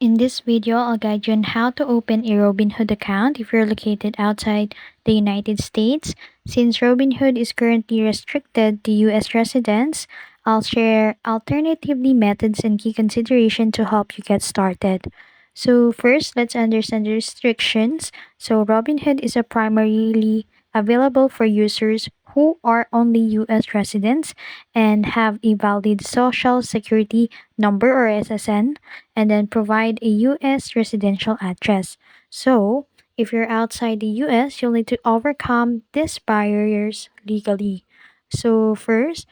In this video, I'll guide you on how to open a Robinhood account if you're located outside the United States. Since Robinhood is currently restricted to US residents, I'll share alternatively methods and key consideration to help you get started. So first, let's understand the restrictions. So Robinhood is a primarily available for users who are only US residents and have a valid social security number or SSN and then provide a US residential address. So, if you're outside the US, you'll need to overcome these barriers legally. So, first,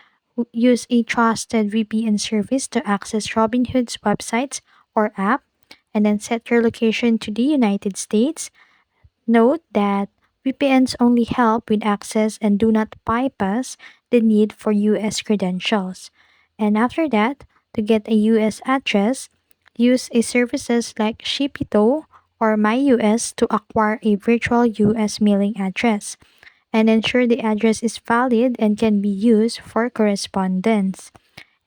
use a trusted VPN service to access Robinhood's websites or app, and then set your location to the United States. Note that VPNs only help with access and do not bypass the need for US credentials. And after that, to get a US address, use a services like Shipito or MyUS to acquire a virtual US mailing address and ensure the address is valid and can be used for correspondence.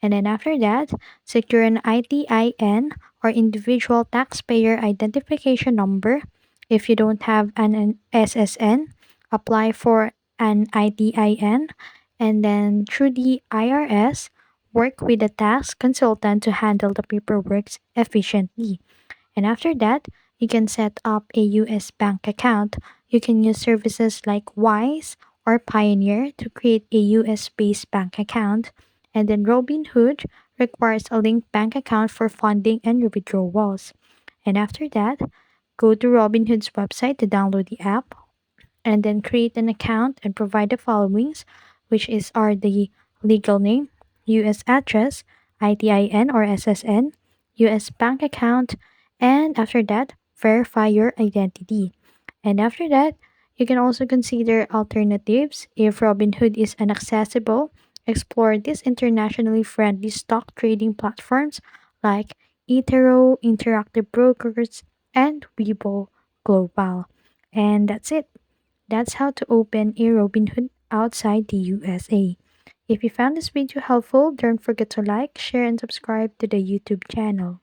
And then after that, secure an ITIN or individual taxpayer identification number. If you don't have an SSN, apply for an ITIN and then through the IRS, work with a tax consultant to handle the paperwork efficiently. And after that, you can set up a US bank account. You can use services like Wise or Pioneer to create a US based bank account. And then Robinhood requires a linked bank account for funding and withdrawals. And after that, go to Robinhood's website to download the app and then create an account and provide the followings, which is are the legal name, US address, ITIN or SSN, US bank account, and after that, verify your identity. And after that, you can also consider alternatives if Robinhood is inaccessible. Explore these internationally friendly stock trading platforms like eToro, Interactive Brokers, and Webull Global. And that's it. That's how to open a Robinhood outside the USA. If you found this video helpful, don't forget to like, share, and subscribe to the YouTube channel.